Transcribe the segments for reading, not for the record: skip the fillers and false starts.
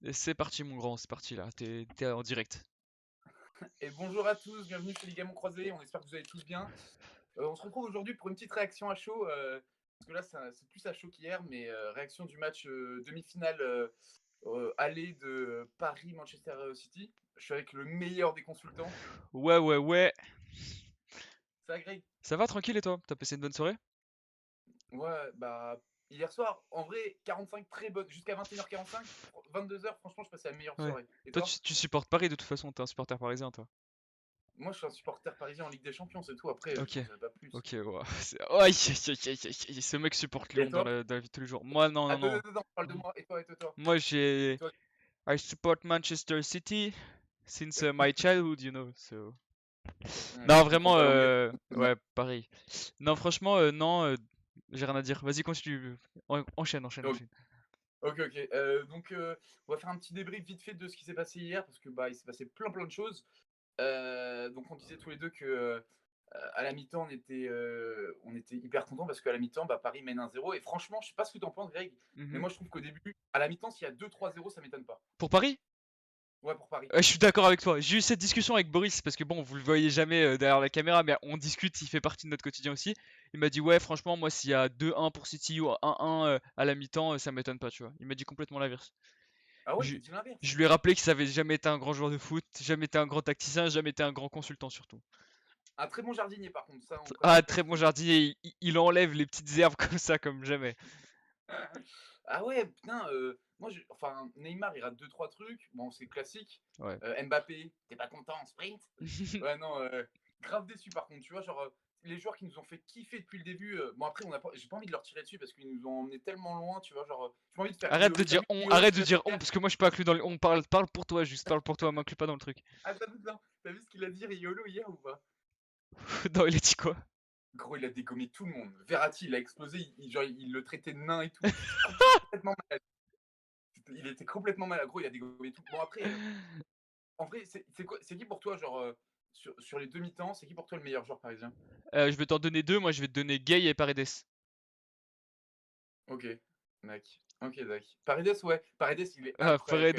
Et c'est parti mon grand, c'est parti là, t'es en direct. Et bonjour à tous, bienvenue chez Ligaments Croisés, on espère que vous allez tous bien. On se retrouve aujourd'hui pour une petite réaction à chaud, parce que là c'est plus à chaud qu'hier, mais réaction du match demi-finale aller de Paris-Manchester City. Je suis avec le meilleur des consultants. Ouais, ouais, ouais. Ça va Greg? Ça va tranquille et toi? T'as passé une bonne soirée? Ouais, bah hier soir, en vrai, 45 très bonnes, jusqu'à 21h45, 22h, franchement je passais la meilleure Ouais. soirée. Et Toi, toi? tu supportes Paris de toute façon, t'es un supporter parisien toi. Moi je suis un supporter parisien en Ligue des Champions, c'est tout, après je Ok. t'en dirai pas plus. Ok, ouais. Aïe, aïe, aïe, aïe, aïe, aïe. Ce mec supporte Et Lyon dans toi? la vie de tous les jours. Moi, non, non, Attends, non. attends, attends, parle de moi, et toi? Moi, Et j'ai. toi? I support Manchester City since my childhood, you know. So. Ouais, Non, je comprends vraiment, pas l'anglais. ouais, pareil. Non, franchement, non, j'ai rien à dire. Vas-y, continue. Enchaîne, enchaîne, Donc, enchaîne. ok. Donc, on va faire un petit débrief vite fait de ce qui s'est passé hier, parce que bah, il s'est passé plein de choses. Donc, on disait tous les deux que à la mi-temps, on était hyper contents parce qu'à la mi-temps, bah, Paris mène 1-0. Et franchement, je sais pas ce que tu en penses, Greg, mais Mhm. moi, je trouve qu'au début, à la mi-temps, s'il y a 2-3-0, ça m'étonne pas. Pour Paris? Ouais, pour Paris. Je suis d'accord avec toi. J'ai eu cette discussion avec Boris parce que bon, vous le voyez jamais derrière la caméra, mais on discute, il fait partie de notre quotidien aussi. Il m'a dit ouais, franchement, moi s'il y a 2-1 pour City ou 1-1 à la mi-temps, ça m'étonne pas, tu vois. Il m'a dit complètement l'inverse. Ah ouais, il Je, t'a dit l'inverse. je lui ai rappelé qu'il avait jamais été un grand joueur de foot, jamais été un grand tacticien, jamais été un grand consultant surtout. Un très bon jardinier, par contre, ça, on Ah, connaît pas très du bon tout. jardinier, il enlève les petites herbes comme ça, comme jamais. Ah ouais, putain, moi, enfin, Neymar, il rate 2-3 trucs. Bon, c'est classique. Ouais. Mbappé, t'es pas content en sprint? Ouais, non, grave déçu par contre, tu vois, genre, les joueurs qui nous ont fait kiffer depuis le début. Bon, après, j'ai pas envie de leur tirer dessus parce qu'ils nous ont emmenés tellement loin, tu vois, genre, j'ai pas envie de faire Arrête de Iolo. T'as dire vu on, Iolo arrête qui de vient de dire on, dire? parce que moi je suis pas inclus dans le on, parle pour toi, juste parle pour toi, m'inclus pas dans le truc. Attends, attends, t'as vu ce qu'il a dit Iolo hier ou pas? Non, il a dit quoi? Gros, il a dégommé tout le monde. Verratti, il a explosé, genre, il le traitait de nain et tout. C'était complètement malade. Il était complètement malade. Gros, il a dégommé tout. Bon, après, en vrai, c'est qui pour toi, genre, sur les demi-temps, c'est qui pour toi le meilleur joueur parisien? Je vais t'en donner deux, moi je vais te donner Gay et Paredes. Ok, mec. Ok, Zach. Paredes, ouais. Paredes, il est Ah, incroyable quand Paredes,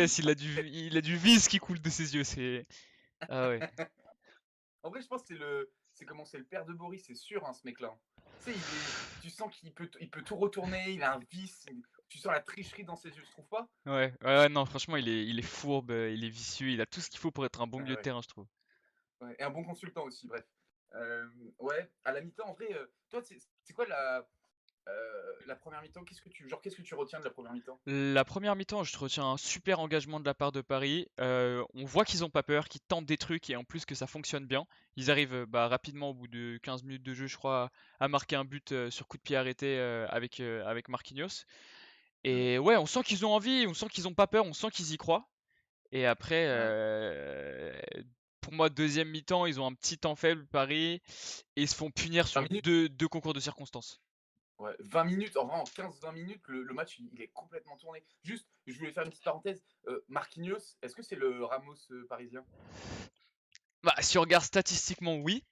même. il a du vice qui coule de ses yeux, c'est. Ah ouais. En vrai, je pense que c'est comment c'est le père de Boris, c'est sûr, hein, ce mec-là. Tu sais, tu sens il peut tout retourner, il a un vice, tu sens la tricherie dans ses yeux, je trouve pas? Ouais, ouais, non, franchement, il est fourbe, il est vicieux, il a tout ce qu'il faut pour être un bon Ouais, milieu de ouais, terrain, je trouve. ouais. Et un bon consultant aussi, bref. Ouais, à la mi-temps, en vrai, toi, c'est quoi la première mi-temps? Qu'est-ce que tu retiens de la première mi-temps? La première mi-temps, je retiens un super engagement de la part de Paris. On voit qu'ils ont pas peur, qu'ils tentent des trucs et en plus que ça fonctionne bien. Ils arrivent bah, rapidement au bout de 15 minutes de jeu, je crois, à marquer un but sur coup de pied arrêté avec Marquinhos. Ouais. Et ouais, on sent qu'ils ont envie, on sent qu'ils ont pas peur, on sent qu'ils y croient. Et après, Ouais. pour moi, deuxième mi-temps, ils ont un petit temps faible, Paris, et ils se font punir 20 sur minutes? deux concours de circonstances. Ouais, 20 minutes, en vrai, en 15-20 minutes, le match, il est complètement tourné. Juste, je voulais faire une petite parenthèse. Marquinhos, est-ce que c'est le Ramos parisien? Bah, si on regarde statistiquement, oui,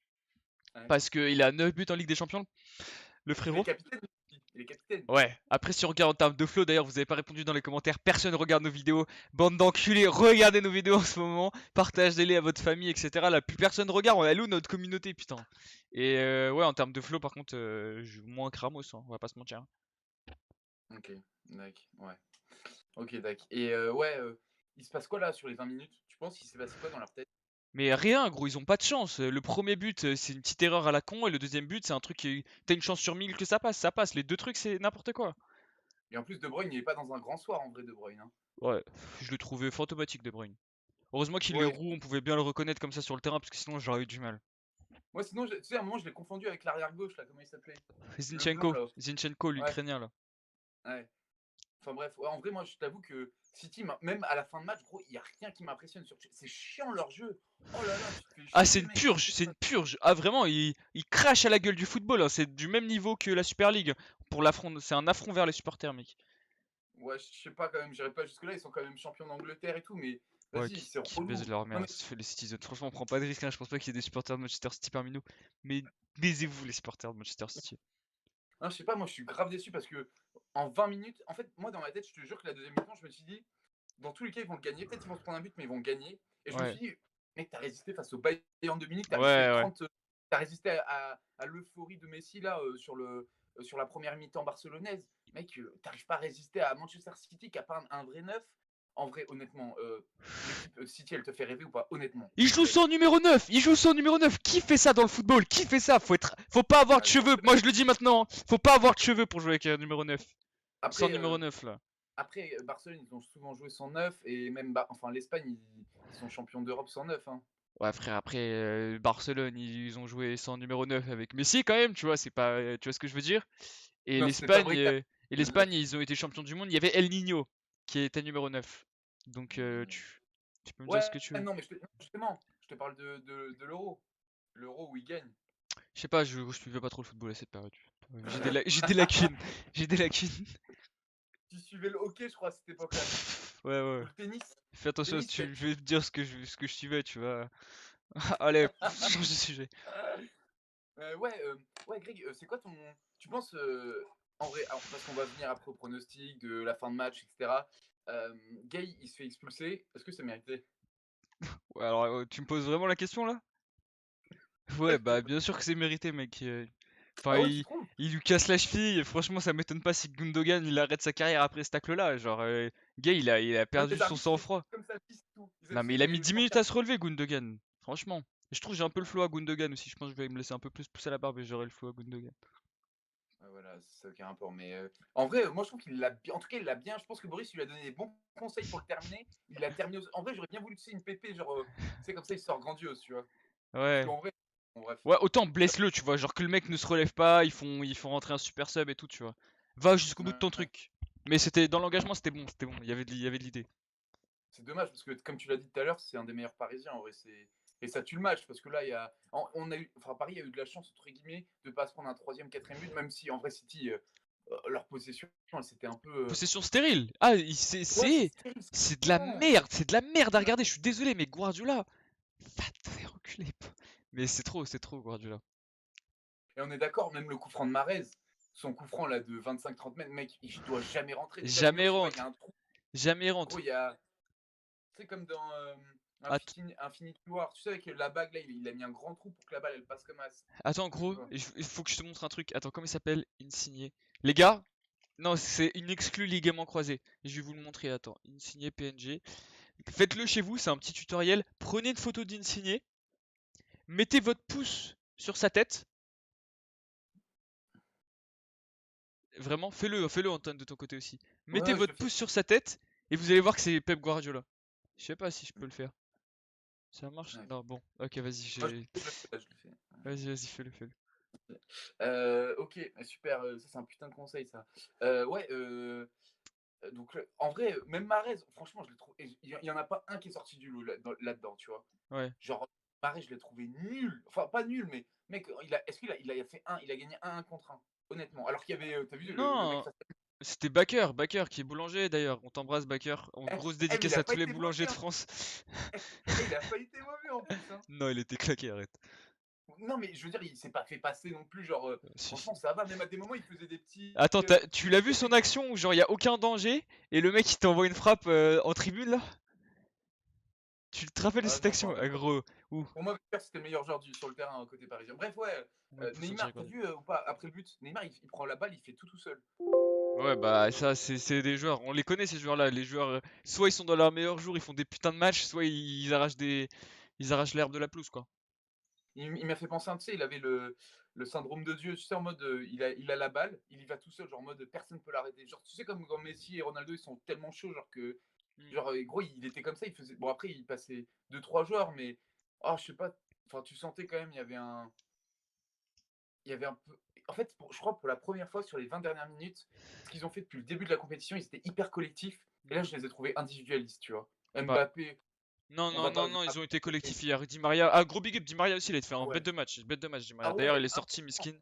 Ouais. parce qu'il a 9 buts en Ligue des Champions, le Il est frérot. capitaine aussi. Il est capitaine. Ouais, après, si on regarde en termes de flow, d'ailleurs, vous avez pas répondu dans les commentaires, personne regarde nos vidéos. Bande d'enculés, regardez nos vidéos en ce moment, partagez-les à votre famille, etc. Là, plus personne regarde, on est où notre communauté, putain. Et ouais, en termes de flow, par contre, moins que Ramos, hein, on va pas se mentir. Ok, d'accord, ouais. Ok, d'accord. Et ouais, il se passe quoi là sur les 20 minutes? Tu penses qu'il s'est passé quoi dans leur tête? Mais rien, gros, ils ont pas de chance. Le premier but, c'est une petite erreur à la con, et le deuxième but, c'est un truc qui. T'as une chance sur 1000 que ça passe, ça passe. Les deux trucs, c'est n'importe quoi. Et en plus, De Bruyne, il est pas dans un grand soir en vrai, De Bruyne, hein. Ouais, je le trouvais fantomatique, De Bruyne. Heureusement qu'il est Ouais. roux, on pouvait bien le reconnaître comme ça sur le terrain, parce que sinon j'aurais eu du mal. Moi, sinon, tu sais, à un moment, je l'ai confondu avec l'arrière gauche là, comment il s'appelait? Le blanc Zinchenko, là. Zinchenko, Ouais, l'Ukrainien là. ouais. Enfin bref, ouais, en vrai, moi, je t'avoue que City, même à la fin de match, gros, il y a rien qui m'impressionne. C'est chiant leur jeu. Oh là là, tu te fais Ah, c'est chier, une mec. purge, c'est une purge. Ah, vraiment, il crache à la gueule du football, hein. C'est du même niveau que la Super League. Pour l'affront, c'est un affront vers les supporters, mec. Ouais, je sais pas quand même, j'irai pas jusque-là. Ils sont quand même champions d'Angleterre et tout, mais Ouais, vas-y, c'est qui baise relou. leur Non mère, mais les Citizens. Franchement, on prend pas de risque, hein. Je pense pas qu'il y ait des supporters de Manchester City parmi nous. Mais baisez-vous, les supporters de Manchester City. non, je sais pas, moi je suis grave déçu parce que en 20 minutes, en fait, moi dans ma tête, je te jure que la deuxième mi-temps, je me suis dit, dans tous les cas, ils vont le gagner. Peut-être ils vont se prendre un but, mais ils vont le gagner. Et je me Ouais. suis dit, mec, t'as résisté face au Bayern de Munich, t'as Ouais, résisté ouais. 30, t'as résisté à l'euphorie de Messi là sur la première mi-temps barcelonaise. Mec, t'arrives pas à résister à Manchester City qui a pas un vrai neuf. En vrai, honnêtement, l'équipe City, elle te fait rêver ou pas? Honnêtement, Il en joue vrai. sans numéro 9. Il joue sans numéro 9. Qui fait ça dans le football? Qui fait ça? Faut pas avoir de cheveux. Moi, je le dis maintenant. Faut pas avoir de cheveux pour jouer avec un numéro 9. Sans Après, numéro 9 là. après Barcelone, ils ont souvent joué sans neuf et même, enfin, l'Espagne, ils sont champions d'Europe sans neuf. Hein. Ouais, frère, après Barcelone, ils ont joué sans numéro 9 avec Messi quand même, tu vois, c'est pas tu vois ce que je veux dire? Et Non, c'était pas l'Espagne Brica, le neuf. ils ont été champions du monde, il y avait El Niño qui était numéro 9. Donc tu peux me dire ce Ouais, que tu veux. non, mais non, justement, je te parle de l'Euro. L'Euro où ils gagnent. Je sais pas, je suivais pas trop le football à cette période. J'ai des lacunes. J'ai des lacunes. Tu suivais le hockey, je crois, à cette époque-là, non? Ouais, ouais. Ou le tennis? Fais attention, Tennis, peut-être. je vais te dire ce que je suivais, tu vois. Allez, change de sujet. Ouais, Greg, c'est quoi ton. Tu penses, en vrai, alors, parce qu'on va venir après au pronostic de la fin de match, etc. Gay, il se fait expulser. Est-ce que c'est mérité? Ouais, alors tu me poses vraiment la question là? Ouais, bah bien sûr que c'est mérité, mec. Enfin, Ah ouais, tu trouves? il lui casse la cheville. Et franchement, ça m'étonne pas si Gundogan il arrête sa carrière après ce tacle-là. Genre, gay, il a Ouais, perdu les son arbitres, ils aiment sang-froid. comme ça, pisse tout. Ils aiment Non, mais ça, il a mis les 10 minutes à supporters. se relever, Gundogan. Franchement. Et je trouve que j'ai un peu le flow à Gundogan aussi. Je pense que je vais me laisser un peu plus pousser la barbe et j'aurai le flow à Gundogan. Ouais, voilà, c'est ça aucun rapport. Mais en vrai, moi je trouve qu'il l'a bien. En tout cas, il l'a bien. Je pense que Boris lui a donné des bons conseils pour le terminer. Il l'a terminé. En vrai, j'aurais bien voulu que c'est une pépé, genre, tu sais, comme ça, il sort grandiose, tu vois. Parce Ouais. qu'en vrai, bon, bref. Ouais, autant blesse-le, tu vois. Genre que le mec ne se relève pas, ils font rentrer un super sub et tout, tu vois. Va jusqu'au bout de Ouais, ton ouais. truc. Mais c'était dans l'engagement, c'était bon, c'était bon. Il y avait de l'idée. C'est dommage parce que, comme tu l'as dit tout à l'heure, c'est un des meilleurs Parisiens. En vrai, et ça tue le match parce que là, il y a, on a eu, enfin, Paris a eu de la chance entre guillemets de ne pas se prendre un troisième, quatrième but, même si en vrai City, leur possession, c'était un peu. Possession stérile. Ah, Ouais, c'est stérile, c'est de la non. merde, c'est de la merde à regarder. Je suis désolé, mais Guardiola, va te faire reculer. Mais c'est trop Guardiola. Et on est d'accord, même le coup franc de Marez, son coup franc là de 25-30 mètres, mec, il doit jamais rentrer. Déjà le mur, Jamais je sais pas, il y rentre, a un trou. jamais Gros, rentre. il y a, tu sais, comme dans Infinity War, tu sais, avec la bague là, il a mis un grand trou pour que la balle elle passe comme as. Attends, Tu gros, vois. il faut que je te montre un truc. Attends, comment il s'appelle? Insigné. Les gars, non, c'est une exclue ligament croisé. Je vais vous le montrer. Attends, Insigné PNG. Faites-le chez vous, c'est un petit tutoriel. Prenez une photo d'Insigné, mettez votre pouce sur sa tête. Vraiment, fais-le Antoine de ton côté aussi. Ouais, Mettez ouais, je votre le fais. pouce sur sa tête et vous allez voir que c'est Pep Guardiola. Je sais pas si je peux le faire. Ça marche? Ouais. Non, bon, ok, vas-y, Moi, je le fais, là, je le fais. vas-y, fais-le. Ok, super, ça c'est un putain de conseil ça. Ouais, donc en vrai, même Marez, franchement, je l'ai trouvé. Il y en a pas un qui est sorti du lot là-dedans, tu vois. Ouais. Genre, Marez, je l'ai trouvé nul. Enfin, pas nul, mais mec, est-ce qu'il a fait un, il a gagné un contre un, honnêtement. Alors qu'il y avait, t'as vu le mec Non, face c'était Baker qui est boulanger d'ailleurs. On t'embrasse Baker. En grosse mais il dédicace a à pas tous les été boulangers mauvais, de hein. France. Il a pas été mauvais en plus, hein. Non, il était claqué, arrête. Non, mais je veux dire, il s'est pas fait passer non plus, genre, Si, franchement, si. ça va. Même à des moments, il faisait des petits. Attends, tu l'as vu son action où genre y a aucun danger et le mec il t'envoie une frappe en tribune là? Tu te rappelles de Ah cette non, je me action? rappelle Ah, pas. gros. Ouh. Pour moi, Weber, c'était le meilleur joueur sur le terrain côté parisien. Bref, ouais, Mon pouce, on dirait Neymar, qu'on t'as est. vu ou pas, après le but, Neymar, il prend la balle, il fait tout seul. Ouais, bah ça, c'est des joueurs. On les connaît ces joueurs-là. Les joueurs, soit ils sont dans leur meilleur jour, ils font des putains de matchs, soit ils arrachent l'herbe de la pelouse, quoi. Il m'a fait penser, tu sais, il avait le syndrome de Dieu, tu sais, en mode, il a la balle, il y va tout seul, genre en mode, personne peut l'arrêter. Genre, tu sais, comme quand Messi et Ronaldo, ils sont tellement chauds, genre que, Hmm. genre, gros, il était comme ça, il faisait, bon, après, il passait deux trois joueurs, mais, oh, je sais pas, enfin, tu sentais quand même, il y avait un peu, en fait, je crois, pour la première fois sur les 20 dernières minutes, ce qu'ils ont fait depuis le début de la compétition, ils étaient hyper collectifs, et là, je les ai trouvés individualistes, tu vois. Bah, Mbappé, on va pas. non, ils ont été collectifs hier. Di Maria, ah, gros big up, Di Maria aussi, il a fait un Ouais. bête de match, Di Maria. Ah D'ailleurs, il ouais, est sorti, miskin,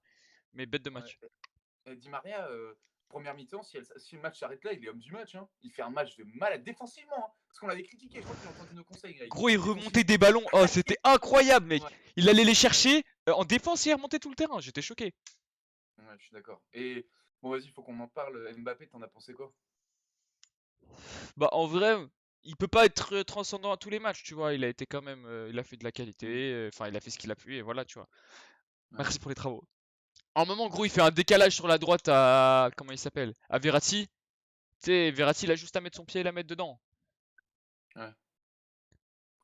mais bête de ouais. match. Di Maria, première mi-temps, si le match s'arrête là, il est homme du match, hein. Il fait un match de malade défensivement, hein, parce qu'on l'avait critiqué, je crois qu'il a entendu nos conseils, Greg. Gros, il remontait Défensivement, des ballons. Oh, c'était incroyable, mec. ouais, Il allait les ouais, chercher en défense et il remontait tout le terrain. J'étais choqué. ouais, je suis d'accord. Et bon, vas-y, il faut qu'on en parle. Mbappé, t'en as pensé quoi? Bah, en vrai. il peut pas être transcendant à tous les matchs, tu vois. Il a été quand même, il a fait de la Mm. qualité, enfin, il a fait ce qu'il a pu et voilà, tu vois. Ouais. Merci pour les travaux. À un moment, gros, il fait un décalage sur la droite à, comment il s'appelle? À Verratti. Tu sais, Verratti, il a juste à mettre son pied et la mettre dedans. Ouais.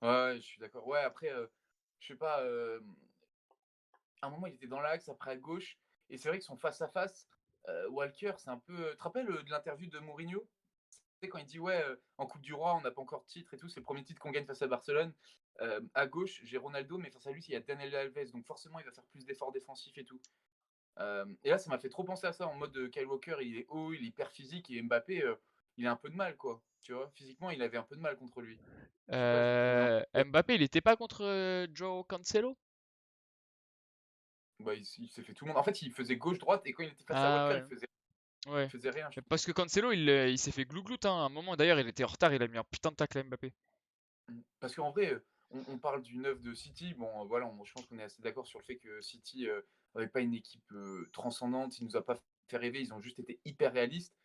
Ouais, je suis d'accord. Ouais, après, je sais pas, à un moment, il était dans l'axe, après à gauche. Et c'est vrai que son face-à-face, Walker, c'est un peu. Tu te rappelles de l'interview de Mourinho? Tu sais, quand il dit ouais, en Coupe du Roi, on n'a pas encore de titre et tout, c'est le premier titre qu'on gagne face à Barcelone. À gauche, j'ai Ronaldo, mais face à lui, il y a Daniel Alves, donc forcément, il va faire plus d'efforts défensifs et tout. Et là, ça m'a fait trop penser à ça, en mode Kyle Walker, il est haut, il est hyper physique, et Mbappé, il a un peu de mal, quoi. Tu vois, physiquement, il avait un peu de mal contre lui. Je sais pas, j'ai trouvé un peu. Mbappé, il était pas contre Joe Cancelo? Bah, il s'est fait tout le monde. En fait, il faisait gauche-droite, et quand il était face à Ah Walker, ouais, il ouais. faisait rien, je Mais trouve. parce que Cancelo, il s'est fait glouglout, hein. À un moment, d'ailleurs, il était en retard, il a mis un putain de tacle à Mbappé. Parce qu'en vrai, on parle du neuf de City. Bon, voilà, je pense qu'on est assez d'accord sur le fait que City n'avait pas une équipe transcendante. Il nous a pas fait rêver. Ils ont juste été hyper réalistes.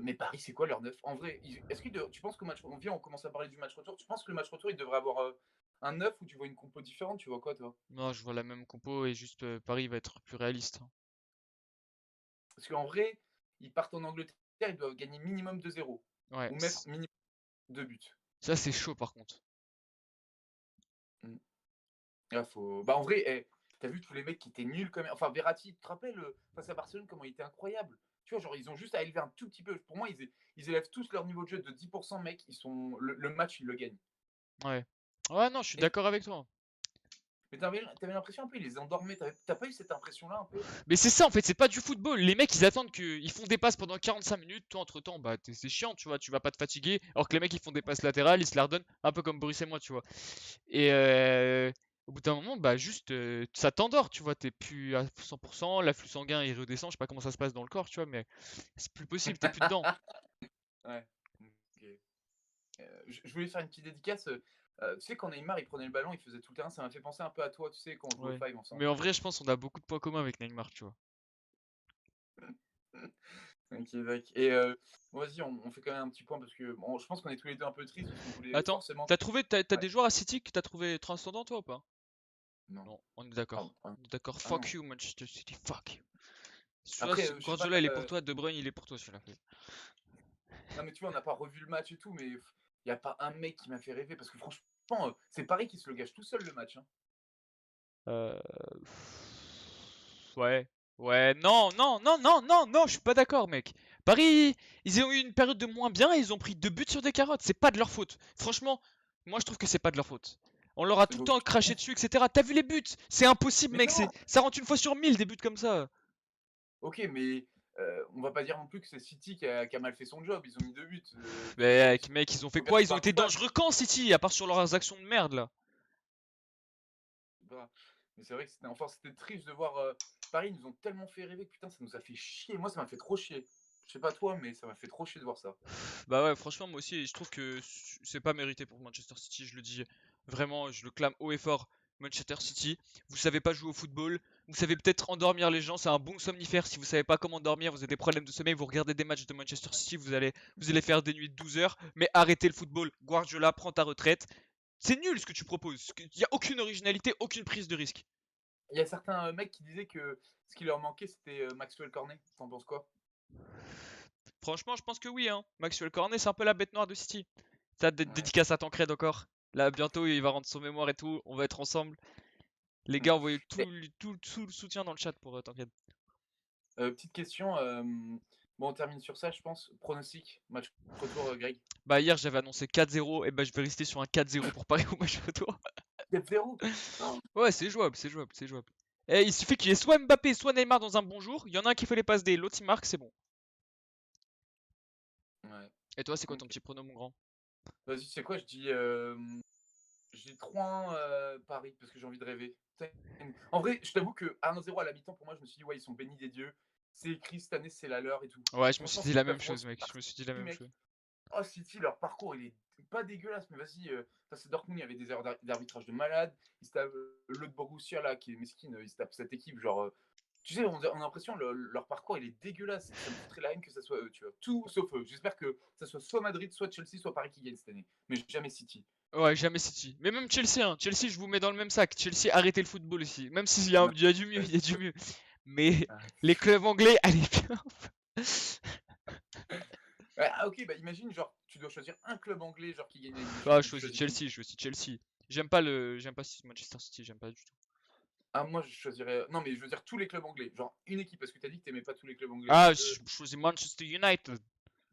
Mais Paris, c'est quoi leur neuf? En vrai, est-ce que tu penses que on commence à parler du match retour. Tu penses que le match retour, il devrait avoir un neuf ou tu vois une compo différente? Tu vois quoi, toi? Non, je vois la même compo et juste Paris va être plus réaliste, hein. Parce qu'en vrai, ils partent en Angleterre, ils doivent gagner minimum 2-0 Ouais, ou mettre minimum 2 buts. ça c'est chaud par contre. Mm. Là, faut. Bah, en vrai, t'as vu tous les mecs qui étaient nuls quand même. Enfin, Verratti, tu te rappelles, face à Barcelone, comment il était incroyable. Tu vois, genre, ils ont juste à élever un tout petit peu. Pour moi, ils élèvent tous leur niveau de jeu de 10%, mec. Le match, ils le gagnent. Ouais. Ouais, non, je suis Et... d'accord avec toi. Mais t'avais l'impression un peu, ils les endormaient. T'as pas eu cette impression-là un peu? Mais c'est ça en fait, c'est pas du football. Les mecs ils attendent ils font des passes pendant 45 minutes. Toi entre temps, bah c'est chiant, tu vois, tu vas pas te fatiguer. Alors que les mecs ils font des passes latérales, ils se la redonnent, un peu comme Boris et moi, tu vois. Et au bout d'un moment, bah juste ça t'endort, tu vois, t'es plus à 100%, l'afflux sanguin il redescend, je sais pas comment ça se passe dans le corps, tu vois, mais c'est plus possible, t'es plus dedans. Ouais. Ok. Je voulais faire une petite dédicace. Tu sais, quand Neymar il prenait le ballon, il faisait tout le terrain. Ça m'a fait penser un peu à toi, tu sais, quand on jouait au Ouais. Five Mais ensemble. en vrai, je pense qu'on a beaucoup de points communs avec Neymar, tu vois. Ok, d'accord. Et vas-y, on fait quand même un petit point parce que bon, je pense qu'on est tous les deux un peu tristes parce qu'on voulait Attends, forcément. t'as Ouais. des joueurs à City que t'as trouvé transcendants toi ou pas? Non. Non, on est Ah, d'accord. ah, On est d'accord. ah non. Fuck you, Manchester City. Fuck you. Celui-là, Après, je sais pas. Guardiola, il est pour toi. De Bruyne, il est pour toi, celui-là. Non, mais tu vois, on n'a pas revu le match et tout, mais il n'y a pas un mec qui m'a fait rêver parce que franchement, c'est Paris qui se le gâche tout seul le match, hein. Euh... Ouais. Ouais, non, non, non, non, non, non, je suis pas d'accord, mec. Paris, ils ont eu une période de moins bien et ils ont pris 2 buts sur des carottes. C'est pas de leur faute. Franchement, moi, je trouve que c'est pas de leur faute. On leur a tout le Donc, temps craché dessus, etc. T'as vu les buts? C'est impossible, mais mec. non! Ça rentre une fois sur 1000 des buts comme ça. Ok, mais on va pas dire non plus que c'est City qui a mal fait son job. Ils ont mis 2 buts. Mais mec, ils ont fait Faut bien quoi? Ils ont voir été global. dangereux quand City, à part sur leurs actions de merde là. Bah, mais c'est vrai que c'était triste de voir Paris. Ils nous ont tellement fait rêver que putain, ça nous a fait chier. Moi, ça m'a fait trop chier. Je sais pas toi, mais ça m'a fait trop chier de voir ça. Bah ouais, franchement, moi aussi, je trouve que c'est pas mérité pour Manchester City, je le dis vraiment, je le clame haut et fort. Manchester City, vous savez pas jouer au football, vous savez peut-être endormir les gens, c'est un bon somnifère. Si vous savez pas comment dormir, vous avez des problèmes de sommeil, vous regardez des matchs de Manchester City, vous allez faire des nuits de 12 heures, mais arrêtez le football. Guardiola, prends ta retraite. C'est nul ce que tu proposes, il y a aucune originalité, aucune prise de risque. Il y a certains mecs qui disaient que ce qui leur manquait, c'était Maxwell Cornet. T'en penses quoi? Franchement, je pense que oui, hein. Maxwell Cornet, c'est un peu la bête noire de City. T'as des Ouais. dédicaces à Tancred encore. Là, bientôt, il va rendre son mémoire et tout. On va être ensemble. Les Mm. gars, envoyez Mais, tout le soutien dans le chat pour Tancred. petite question. Bon, on termine sur ça, je pense. Pronostic, match retour, Greg. Bah, hier, j'avais annoncé 4-0. Et bah, je vais rester sur un 4-0 pour Paris au match retour. 4-0. Oh. Ouais, c'est jouable, c'est jouable, c'est jouable. Et il suffit qu'il y ait soit Mbappé, soit Neymar dans un bon jour. Il y en a un qui fait les passes D, l'autre il marque, c'est bon. Ouais. Et toi, c'est quoi ton Ok. petit prono, mon grand? Vas-y, tu sais quoi, je dis 3-1 Paris parce que j'ai envie de rêver. En vrai, je t'avoue que 1-0 à la mi-temps, pour moi, je me suis dit, ouais, ils sont bénis des dieux. C'est écrit cette année, c'est la leur et tout. Ouais, je me suis Franchement, dit c'est la la même chose, France, mec. Je me suis dit la même mec. chose. Oh, City, leur parcours, il est pas dégueulasse, mais vas-y. C'est Dortmund, il y avait des erreurs d'arbitrage de malade. Ils se tapent l'autre Borussia, là, qui est mesquine, ils se tapent cette équipe, genre. Tu sais, on a l'impression leur parcours, il est dégueulasse. Ça me foutrait la haine que ça soit eux, tu vois. Tout sauf eux. J'espère que ça soit soit Madrid, soit Chelsea, soit Paris qui gagne cette année. Mais jamais City. Ouais, jamais City. Mais même Chelsea, hein. Chelsea, je vous mets dans le même sac. Chelsea, arrêtez le football aussi. Même s'il y a, Non, il y a du mieux, ouais, il y a du mieux. Mais arrête. les clubs anglais, allez bien. Ouais, ah, ok, bah imagine, genre, tu dois choisir un club anglais, genre, qui gagne la Ligue des Ah, Champions. je Tu choisis choisis qui? Chelsea, je choisis Chelsea. J'aime pas Manchester City, j'aime pas du tout. Ah, moi, je choisirais. Non, mais je veux dire tous les clubs anglais. Genre, une équipe, parce que t'as dit que t'aimais pas tous les clubs anglais. Ah, Donc, je choisis Manchester United.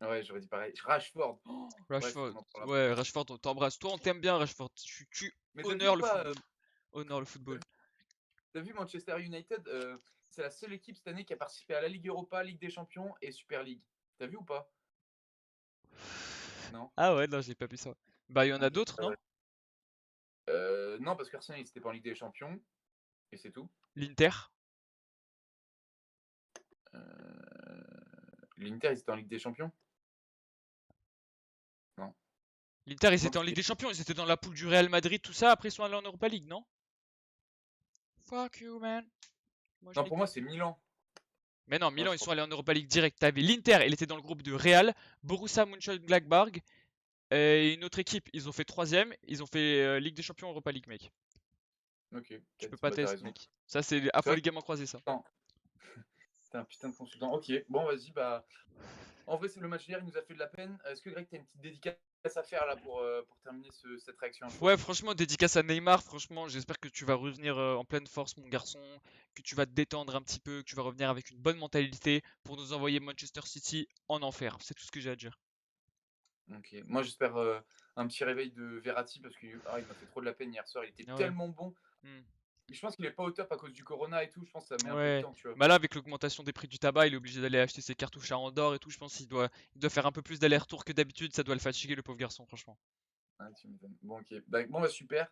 ouais, j'aurais dit pareil. Rashford. Oh, bref, Rashford. on en parlera Ouais, après. Rashford, on t'embrasse. Toi, on t'aime bien, Rashford. Tu Mais t'as vu ou honores le pas football. Honore le football. t'as vu Manchester United c'est la seule équipe cette année qui a participé à la Ligue Europa, Ligue des Champions et Super League. T'as vu ou pas? Non? Ah ouais, non, j'ai pas vu ça. Bah, il y en a Ok. d'autres, non? Non, parce qu'Arsenal, ils étaient pas en Ligue des Champions, et c'est tout. L'Inter. Euh, L'Inter, ils étaient en Ligue des Champions? Non. L'Inter, ils Non, étaient parce en Ligue que... des Champions, ils étaient dans la poule du Real Madrid, tout ça. Après, ils sont allés en Europa League, non? Fuck you, man. Moi, je non, l'ai pour moi, dit. c'est Milan. Mais non, Moi, Milan, je ils crois sont allés en Europa League direct. T'avais l'Inter, il était dans le groupe de Real, Borussia Mönchengladbach et une autre équipe. Ils ont fait troisième, ils ont fait Ligue des Champions, Europa League, mec. Ok, Tu peux pas bah, t'as test, raison. mec. Ça, c'est C'est Afro vrai que ligament croisé, ça. putain, t'es un putain de consultant. Ok, bon, vas-y, bah... En vrai, c'est le match d'hier, il nous a fait de la peine. Est-ce que Greg, t'as une petite dédicace à faire là pour terminer cette réaction à chaud? Ouais, franchement, dédicace à Neymar. Franchement, j'espère que tu vas revenir en pleine force, mon garçon. Que tu vas te détendre un petit peu, que tu vas revenir avec une bonne mentalité pour nous envoyer Manchester City en enfer. C'est tout ce que j'ai à dire. Ok, moi j'espère un petit réveil de Verratti parce qu'il m'a fait trop de la peine hier soir. Il était Ah ouais. tellement bon. Hmm. Mais je pense qu'il est pas au top à cause du Corona et tout. Je pense que ça met un peu de Ouais. temps, tu vois. Bah là, avec l'augmentation des prix du tabac, il est obligé d'aller acheter ses cartouches à Andorre et tout. Je pense qu'il doit faire un peu plus d'aller-retour que d'habitude. Ça doit le fatiguer, le pauvre garçon, franchement. Ah, tu m'étonnes. Bon, ok. Bon, bah, super.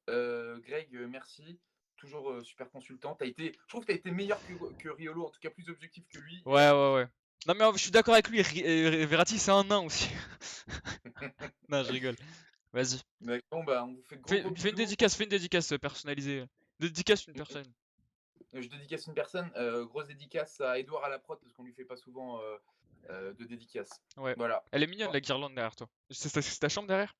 Greg, merci. Toujours super consultant. Je trouve que tu as été meilleur que Riolo, en tout cas plus objectif que lui. Ouais, ouais, ouais. Non, mais je suis d'accord avec lui. Verratti, c'est un nain aussi. Non, je rigole. Vas-y. Bon, bah, on vous fait de gros gros bisous. Fais une dédicace personnalisée. Dédicace une personne. Je dédicace une personne. Grosse dédicace à Edouard à la prod parce qu'on lui fait pas souvent de dédicace. Ouais. Voilà. Elle est mignonne, la guirlande derrière toi. C'est ta chambre derrière?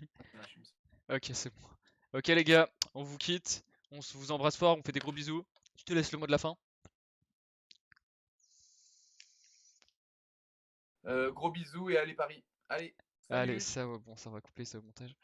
Ouais, je me sens- Ok, c'est bon. Ok, les gars, on vous quitte. Vous embrasse fort, on fait des gros bisous. Je te laisse le mot de la fin. Gros bisous et allez Paris. Allez, Allez, salut! ça va, bon, ça va couper ça au montage.